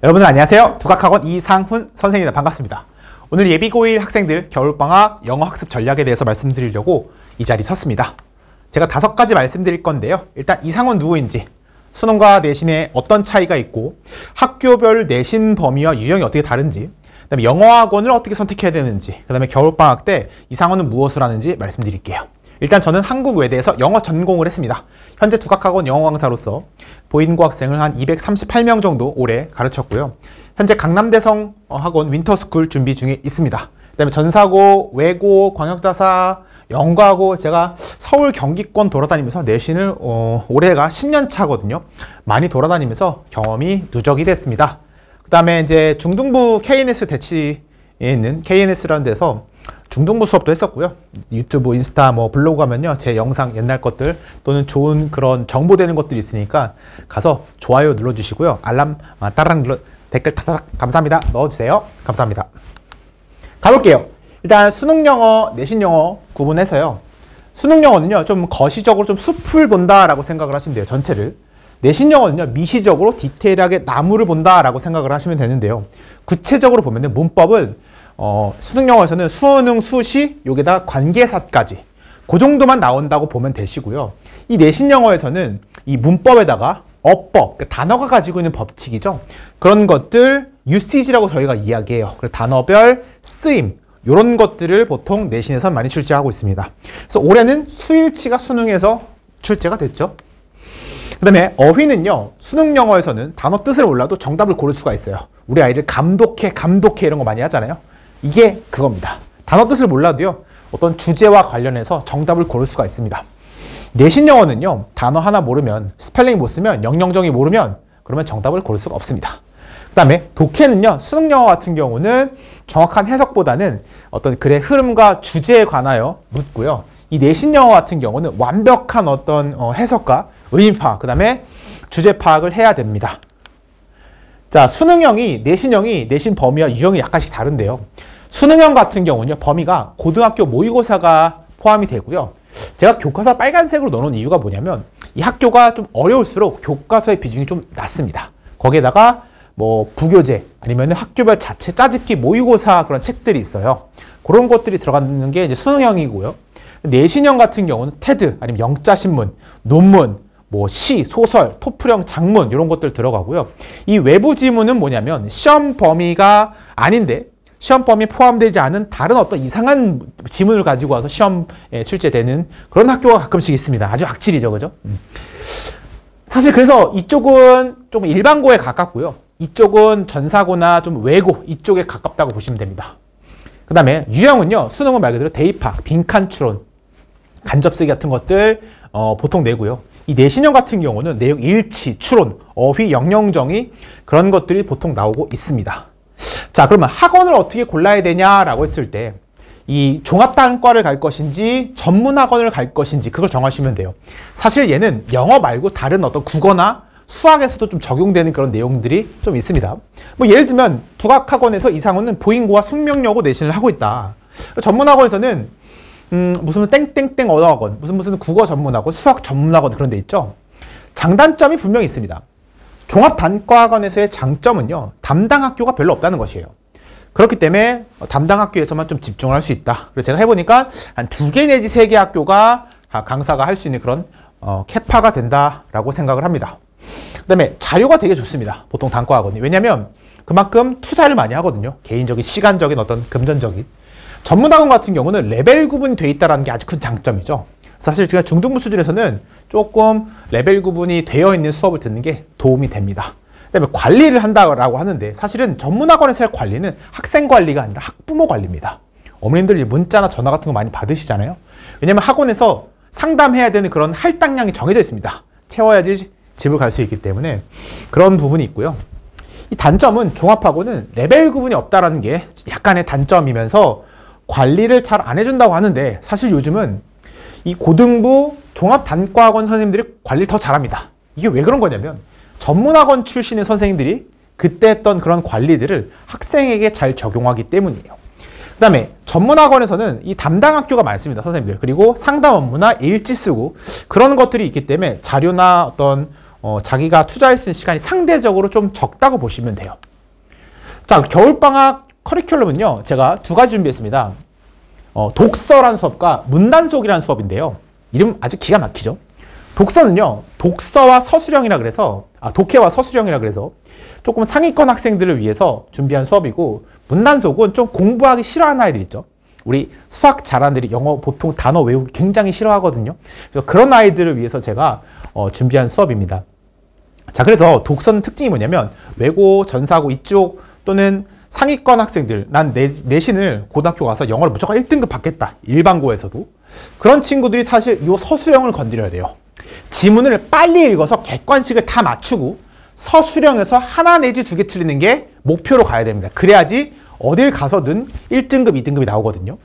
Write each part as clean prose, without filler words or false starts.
여러분들 안녕하세요. 두각학원 이상훈 선생님입니다. 반갑습니다. 오늘 예비고1 학생들 겨울방학 영어 학습 전략에 대해서 말씀드리려고 이 자리 섰습니다. 제가 5가지 말씀드릴 건데요. 일단 이상훈 누구인지, 수능과 내신에 어떤 차이가 있고, 학교별 내신 범위와 유형이 어떻게 다른지, 그 다음에 영어학원을 어떻게 선택해야 되는지, 그 다음에 겨울방학 때 이상훈은 무엇을 하는지 말씀드릴게요. 일단 저는 한국외대에서 영어 전공을 했습니다. 현재 두각학원 영어 강사로서 보인고 학생을 한 238명 정도 올해 가르쳤고요. 현재 강남대성 학원 윈터스쿨 준비 중에 있습니다. 그 다음에 전사고, 외고, 광역자사, 연구하고 제가 서울 경기권 돌아다니면서 내신을 올해가 10년 차거든요. 많이 돌아다니면서 경험이 누적이 됐습니다. 그 다음에 이제 중등부 KNS 대치에 있는 KNS라는 데서 중등부 수업도 했었고요. 유튜브, 인스타, 블로그 가면요. 제 영상 옛날 것들 또는 좋은 그런 정보되는 것들이 있으니까 가서 좋아요 눌러주시고요. 알람 따랑 눌러 댓글 타닥 감사합니다. 넣어주세요. 감사합니다. 가볼게요. 일단 수능 영어, 내신 영어 구분해서요. 수능 영어는요. 좀 거시적으로 좀 숲을 본다라고 생각을 하시면 돼요. 전체를. 내신 영어는요. 미시적으로 디테일하게 나무를 본다라고 생각을 하시면 되는데요. 구체적으로 보면은 문법은 수능 영어에서는 수능, 수시, 여기다 관계사까지 그 정도만 나온다고 보면 되시고요. 이 내신 영어에서는 이 문법에다가 어법, 그러니까 단어가 가지고 있는 법칙이죠. 그런 것들 유시지라고 저희가 이야기해요. 그래서 단어별 쓰임 이런 것들을 보통 내신에서 많이 출제하고 있습니다. 그래서 올해는 수일치가 수능에서 출제가 됐죠. 그 다음에 어휘는요. 수능 영어에서는 단어 뜻을 몰라도 정답을 고를 수가 있어요. 우리 아이를 감독해 이런 거 많이 하잖아요. 이게 그겁니다. 단어 뜻을 몰라도요. 어떤 주제와 관련해서 정답을 고를 수가 있습니다. 내신 영어는요. 단어 하나 모르면, 스펠링 못 쓰면, 영영정이 모르면 그러면 정답을 고를 수가 없습니다. 그 다음에 독해는요. 수능 영어 같은 경우는 정확한 해석보다는 어떤 글의 흐름과 주제에 관하여 묻고요. 이 내신 영어 같은 경우는 완벽한 어떤 해석과 의미 파악, 그 다음에 주제 파악을 해야 됩니다. 자, 수능형이, 내신형이 내신 범위와 유형이 약간씩 다른데요. 수능형 같은 경우는요, 범위가 고등학교 모의고사가 포함이 되고요. 제가 교과서 빨간색으로 넣어놓은 이유가 뭐냐면, 이 학교가 좀 어려울수록 교과서의 비중이 좀 낮습니다. 거기에다가 부교재, 아니면 학교별 자체 짜집기 모의고사 그런 책들이 있어요. 그런 것들이 들어가는 게 이제 수능형이고요. 내신형 같은 경우는 테드, 아니면 영자신문, 논문, 시, 소설, 토플형 장문 이런 것들 들어가고요. 이 외부 지문은 뭐냐면 시험 범위가 아닌데 시험 범위에 포함되지 않은 다른 어떤 이상한 지문을 가지고 와서 시험에 출제되는 그런 학교가 가끔씩 있습니다. 아주 악질이죠, 그죠? 사실 그래서 이쪽은 좀 일반고에 가깝고요. 이쪽은 전사고나 좀 외고 이쪽에 가깝다고 보시면 됩니다. 그 다음에 유형은요. 수능은 말 그대로 대입학, 빈칸 추론, 간접쓰기 같은 것들 보통 내고요. 이 내신형 같은 경우는 내용 일치, 추론, 어휘, 영영정의 그런 것들이 보통 나오고 있습니다. 자, 그러면 학원을 어떻게 골라야 되냐라고 했을 때 이 종합단과를 갈 것인지 전문학원을 갈 것인지 그걸 정하시면 돼요. 사실 얘는 영어 말고 다른 어떤 국어나 수학에서도 좀 적용되는 그런 내용들이 좀 있습니다. 예를 들면 두각학원에서 이상훈은 보인고와 숙명여고 내신을 하고 있다. 전문학원에서는 무슨 땡땡땡 언어학원, 무슨 국어 전문학원, 수학 전문학원 그런 데 있죠. 장단점이 분명히 있습니다. 종합단과학원에서의 장점은요. 담당 학교가 별로 없다는 것이에요. 그렇기 때문에 담당 학교에서만 좀 집중을 할 수 있다. 그래서 제가 해보니까 한 2개 내지 3개 학교가 강사가 할 수 있는 그런 캐파가 된다라고 생각을 합니다. 그 다음에 자료가 되게 좋습니다. 보통 단과학원이. 왜냐하면 그만큼 투자를 많이 하거든요. 개인적인, 시간적인 어떤 금전적인. 전문학원 같은 경우는 레벨 구분이 돼 있다는 게 아주 큰 장점이죠. 사실 제가 중등부 수준에서는 조금 레벨 구분이 되어 있는 수업을 듣는 게 도움이 됩니다. 그다음에 관리를 한다고 하는데 사실은 전문학원에서의 관리는 학생 관리가 아니라 학부모 관리입니다. 어머님들이 문자나 전화 같은 거 많이 받으시잖아요. 왜냐하면 학원에서 상담해야 되는 그런 할당량이 정해져 있습니다. 채워야지 집을 갈 수 있기 때문에 그런 부분이 있고요. 이 단점은 종합학원은 레벨 구분이 없다는 게 약간의 단점이면서 관리를 잘 안 해준다고 하는데 사실 요즘은 이 고등부 종합단과학원 선생님들이 관리를 더 잘합니다. 이게 왜 그런 거냐면 전문학원 출신의 선생님들이 그때 했던 그런 관리들을 학생에게 잘 적용하기 때문이에요. 그 다음에 전문학원에서는 이 담당 학교가 많습니다. 선생님들. 그리고 상담 업무나 일지 쓰고 그런 것들이 있기 때문에 자료나 어떤 자기가 투자할 수 있는 시간이 상대적으로 좀 적다고 보시면 돼요. 자, 겨울방학 커리큘럼은요, 제가 두 가지 준비했습니다. 독서라는 수업과 문단속이라는 수업인데요. 이름 아주 기가 막히죠. 독서는요, 독서와 서술형이라 그래서, 독해와 서술형이라 그래서 조금 상위권 학생들을 위해서 준비한 수업이고, 문단속은 좀 공부하기 싫어하는 아이들 있죠. 우리 수학 잘하는 애들이 영어 보통 단어 외우기 굉장히 싫어하거든요. 그래서 그런 아이들을 위해서 제가 준비한 수업입니다. 자, 그래서 독서는 특징이 뭐냐면 외고, 전사고 이쪽 또는 상위권 학생들, 난 내신을 고등학교 가서 영어를 무조건 1등급 받겠다. 일반고에서도. 그런 친구들이 사실 이 서술형을 건드려야 돼요. 지문을 빨리 읽어서 객관식을 다 맞추고 서술형에서 하나 내지 두 개 틀리는 게 목표로 가야 됩니다. 그래야지 어딜 가서든 1등급, 2등급이 나오거든요.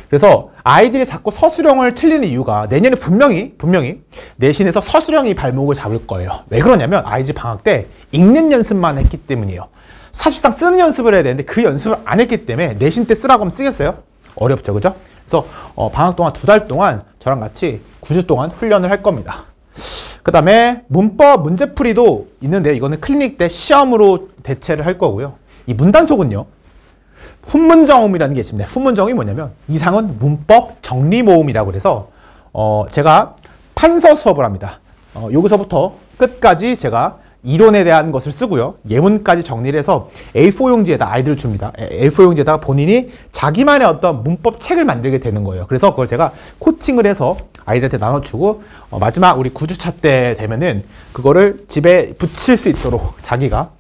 그래서 아이들이 자꾸 서술형을 틀리는 이유가 내년에 분명히 내신에서 서술형이 발목을 잡을 거예요. 왜 그러냐면 아이들이 방학 때 읽는 연습만 했기 때문이에요. 사실상 쓰는 연습을 해야 되는데 그 연습을 안 했기 때문에 내신 때 쓰라고 하면 쓰겠어요? 어렵죠, 그죠? 그래서 방학 동안 2달 동안 저랑 같이 9주 동안 훈련을 할 겁니다. 그 다음에 문법 문제풀이도 있는데 이거는 클리닉 때 시험으로 대체를 할 거고요. 이 문단속은요, 훈문정음이라는 게 있습니다. 훈문정음이 뭐냐면 이상은 문법 정리모음이라고 그래서 제가 판서 수업을 합니다. 여기서부터 끝까지 제가 이론에 대한 것을 쓰고요. 예문까지 정리를 해서 A4 용지에다 아이들을 줍니다. A4 용지에다가 본인이 자기만의 어떤 문법 책을 만들게 되는 거예요. 그래서 그걸 제가 코팅을 해서 아이들한테 나눠주고 마지막 우리 9주차 때 되면은 그거를 집에 붙일 수 있도록 자기가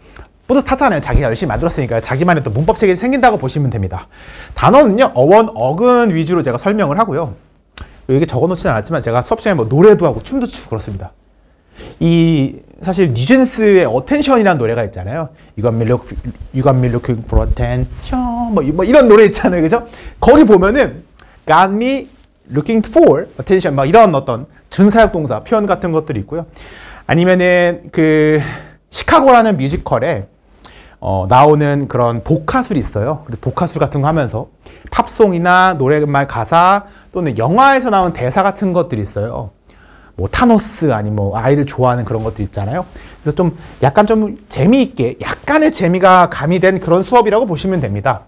뿌듯하잖아요. 자기가 열심히 만들었으니까 자기만의 또 문법 책이 생긴다고 보시면 됩니다. 단어는요, 어원, 어근 위주로 제가 설명을 하고요. 여기 적어놓지는 않았지만 제가 수업 시간에 뭐 노래도 하고 춤도 추고 그렇습니다. 사실 뉴진스의 어텐션이라는 노래가 있잖아요. You got me looking for attention. 뭐 이런 노래 있잖아요. 그죠? 거기 보면은 got me looking for attention. 막 이런 어떤 준사역 동사 표현 같은 것들이 있고요. 아니면은 그 시카고라는 뮤지컬에 나오는 그런 복화술이 있어요. 복화술 같은 거 하면서 팝송이나 노래말 가사 또는 영화에서 나온 대사 같은 것들이 있어요. 뭐 타노스 아니면 뭐 아이들 좋아하는 그런 것들 있잖아요. 그래서 좀 약간 좀 재미있게 약간의 재미가 가미된 그런 수업이라고 보시면 됩니다.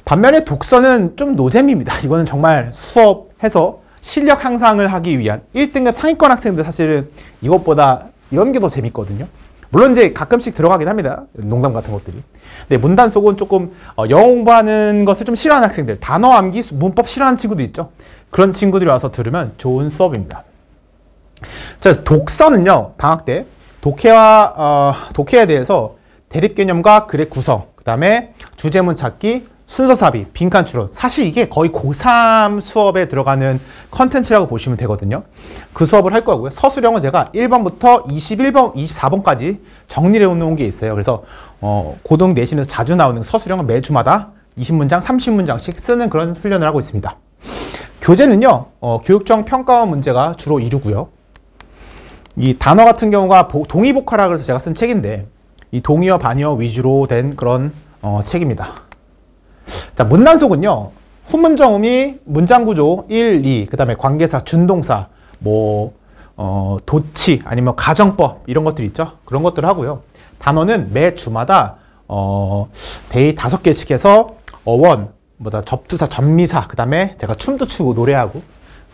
반면에 독서는 좀 노잼입니다. 이거는 정말 수업해서 실력 향상을 하기 위한 1등급 상위권 학생들 사실은 이것보다 이런 게 더 재밌거든요. 물론 이제 가끔씩 들어가긴 합니다. 농담 같은 것들이. 근데 문단속은 조금 영어 공부하는 것을 좀 싫어하는 학생들, 단어 암기, 문법 싫어하는 친구도 있죠. 그런 친구들이 와서 들으면 좋은 수업입니다. 자, 독서는요, 방학 때 독해에 대해서 대립 개념과 글의 구성, 그 다음에 주제문 찾기, 순서 삽입, 빈칸 추론. 사실 이게 거의 고3 수업에 들어가는 컨텐츠라고 보시면 되거든요. 그 수업을 할 거고요. 서술형은 제가 1번부터 21번, 24번까지 정리를 해놓은 게 있어요. 그래서 고등 내신에서 자주 나오는 서술형은 매주마다 20문장, 30문장씩 쓰는 그런 훈련을 하고 있습니다. 교재는요, 교육청 평가원 문제가 주로 이루고요. 이 단어 같은 경우가 동의복화라 그래서 제가 쓴 책인데 이 동의어, 반의어 위주로 된 그런 책입니다. 자, 문단속은요, 훈문정음이 문장구조 1, 2, 그 다음에 관계사, 준동사, 도치, 아니면 가정법 이런 것들 있죠. 그런 것들을 하고요. 단어는 매 주마다 데이 5개씩 해서 어원, 접두사, 접미사, 그 다음에 제가 춤도 추고 노래하고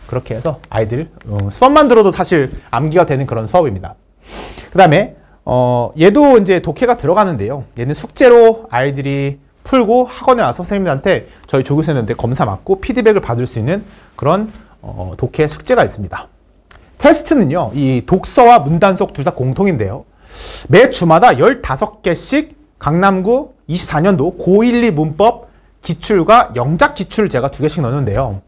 그렇게 해서 아이들 수업만 들어도 사실 암기가 되는 그런 수업입니다. 그 다음에 얘도 이제 독해가 들어가는데요. 얘는 숙제로 아이들이 풀고 학원에 와서 선생님들한테 저희 조교수님한테 검사 받고 피드백을 받을 수 있는 그런 독해 숙제가 있습니다. 테스트는요, 이 독서와 문단속 둘 다 공통인데요. 매 주마다 15개씩 강남구 24년도 고1, 2 문법 기출과 영작 기출을 제가 2개씩 넣는데요.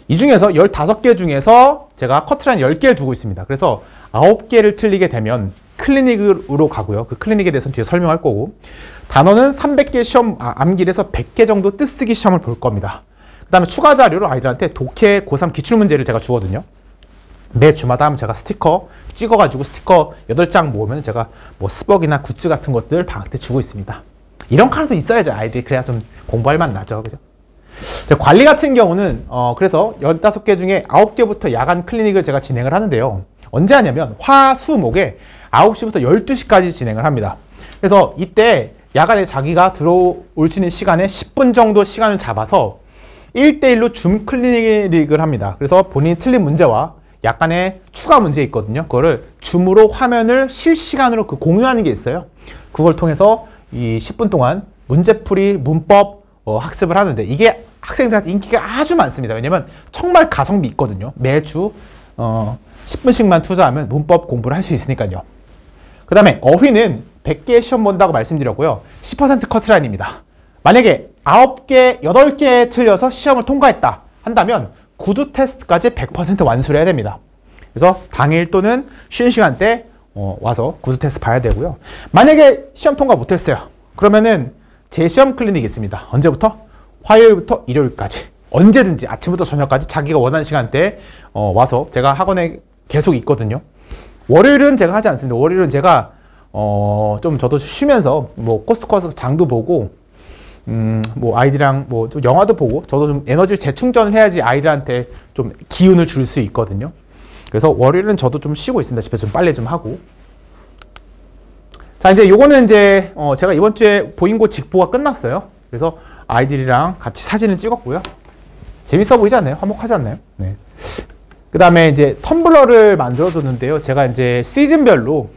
이 중에서 15개 중에서 제가 커트라인 10개를 두고 있습니다. 그래서 9개를 틀리게 되면 클리닉으로 가고요. 그 클리닉에 대해서는 뒤에 설명할 거고, 단어는 300개 시험 암기를 해서 100개 정도 뜻쓰기 시험을 볼 겁니다. 그 다음에 추가 자료로 아이들한테 독해 고3 기출문제를 제가 주거든요. 매 주마다 하면 제가 스티커 찍어가지고 스티커 8장 모으면 제가 뭐 스벅이나 굿즈 같은 것들 방학 때 주고 있습니다. 이런 카드도 있어야죠. 아이들이 그래야 좀 공부할 맛 나죠. 그죠? 관리 같은 경우는 그래서 15개 중에 9개부터 야간 클리닉을 제가 진행을 하는데요. 언제 하냐면 화, 수, 목에 9시부터 12시까지 진행을 합니다. 그래서 이때 야간에 자기가 들어올 수 있는 시간에 10분 정도 시간을 잡아서 1대1로 줌 클리닉을 합니다. 그래서 본인이 틀린 문제와 약간의 추가 문제 있거든요. 그거를 줌으로 화면을 실시간으로 공유하는 게 있어요. 그걸 통해서 이 10분 동안 문제풀이, 문법 학습을 하는데 이게 학생들한테 인기가 아주 많습니다. 왜냐면 정말 가성비 있거든요. 매주 10분씩만 투자하면 문법 공부를 할 수 있으니까요. 그 다음에 어휘는 100개 시험 본다고 말씀드렸고요. 10% 커트라인입니다. 만약에 9개, 8개 틀려서 시험을 통과했다 한다면 구두 테스트까지 100% 완수를 해야 됩니다. 그래서 당일 또는 쉬는 시간대 와서 구두 테스트 봐야 되고요. 만약에 시험 통과 못했어요. 그러면은 재시험 클리닉이 있습니다. 언제부터? 화요일부터 일요일까지. 언제든지 아침부터 저녁까지 자기가 원하는 시간대에 와서 제가 학원에 계속 있거든요. 월요일은 제가 하지 않습니다. 월요일은 제가 좀 저도 쉬면서 뭐 코스트코 가서 장도 보고 뭐 아이들이랑 뭐 좀 영화도 보고 저도 좀 에너지를 재충전을 해야지 아이들한테 좀 기운을 줄 수 있거든요. 그래서 월요일은 저도 좀 쉬고 있습니다. 집에서 좀 빨래 좀 하고. 자, 이제 요거는 이제 제가 이번 주에 보인고 직보가 끝났어요. 그래서 아이들이랑 같이 사진을 찍었고요. 재밌어 보이지 않나요? 화목하지 않나요? 네. 그 다음에 이제 텀블러를 만들어줬는데요. 제가 이제 시즌별로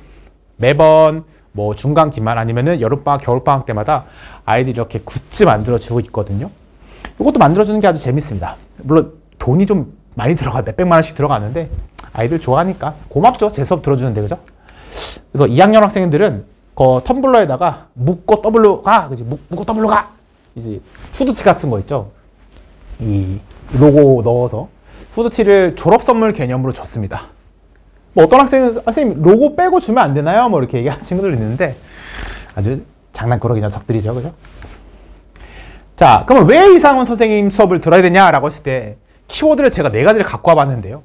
매번 뭐 중간 기말 아니면은 여름방학, 겨울방학 때마다 아이들이 이렇게 굿즈 만들어주고 있거든요. 이것도 만들어주는 게 아주 재밌습니다. 물론 돈이 좀 많이 들어가요. 몇백만 원씩 들어가는데 아이들 좋아하니까 고맙죠. 제 수업 들어주는데, 그죠? 그래서 2학년 학생들은 그 텀블러에다가 묶고 더블로 가! 그지? 묶고 더블로 가! 이제 후드티 같은 거 있죠? 이 로고 넣어서 후드티를 졸업 선물 개념으로 줬습니다. 뭐 어떤 학생은 선생님 로고 빼고 주면 안 되나요? 뭐 이렇게 얘기하는 친구들 있는데 아주 장난꾸러기 녀석들이죠, 그죠? 자, 그러면 왜 이상훈 선생님 수업을 들어야 되냐라고 했을 때 키워드를 제가 4가지를 갖고 와봤는데요.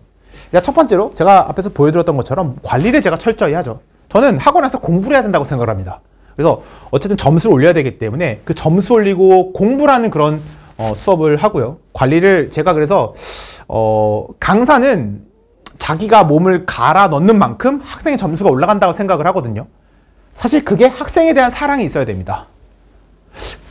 첫 번째로 제가 앞에서 보여드렸던 것처럼 관리를 제가 철저히 하죠. 저는 학원에서 공부를 해야 된다고 생각을 합니다. 그래서 어쨌든 점수를 올려야 되기 때문에 그 점수 올리고 공부라는 그런 수업을 하고요. 관리를 제가 그래서 강사는 자기가 몸을 갈아 넣는 만큼 학생의 점수가 올라간다고 생각을 하거든요. 사실 그게 학생에 대한 사랑이 있어야 됩니다.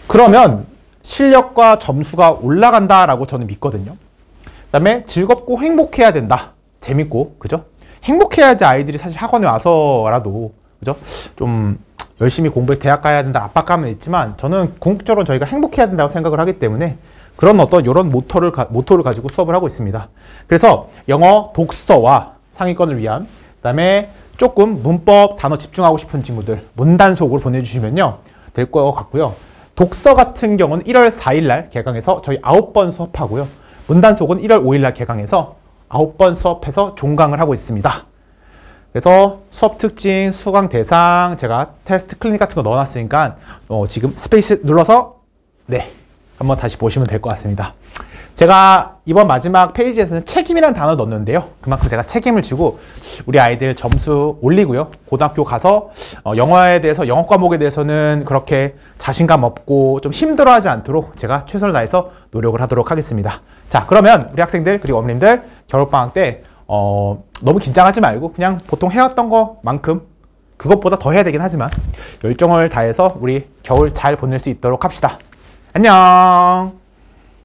그러면 실력과 점수가 올라간다라고 저는 믿거든요. 그 다음에 즐겁고 행복해야 된다. 재밌고, 그죠? 행복해야지 아이들이 사실 학원에 와서라도, 그죠? 좀 열심히 공부해 대학 가야 된다 압박감은 있지만 저는 궁극적으로 저희가 행복해야 된다고 생각을 하기 때문에 그런 어떤 이런 모토를 가지고 수업을 하고 있습니다. 그래서 영어 독서와 상위권을 위한, 그 다음에 조금 문법 단어 집중하고 싶은 친구들 문단속을 보내주시면요 될 것 같고요. 독서 같은 경우는 1월 4일 날 개강해서 저희 9번 수업하고요. 문단속은 1월 5일 날 개강해서 9번 수업해서 종강을 하고 있습니다. 그래서 수업 특징, 수강 대상, 제가 테스트 클리닉 같은 거 넣어놨으니까 지금 스페이스 눌러서 네 한번 다시 보시면 될 것 같습니다. 제가 이번 마지막 페이지에서는 책임이라는 단어를 넣었는데요. 그만큼 제가 책임을 지고 우리 아이들 점수 올리고요. 고등학교 가서 영어에 대해서, 영어 과목에 대해서는 그렇게 자신감 없고 좀 힘들어하지 않도록 제가 최선을 다해서 노력을 하도록 하겠습니다. 자, 그러면 우리 학생들 그리고 어머님들 겨울방학 때 너무 긴장하지 말고 그냥 보통 해왔던 것만큼, 그것보다 더 해야 되긴 하지만 열정을 다해서 우리 겨울 잘 보낼 수 있도록 합시다. 안녕.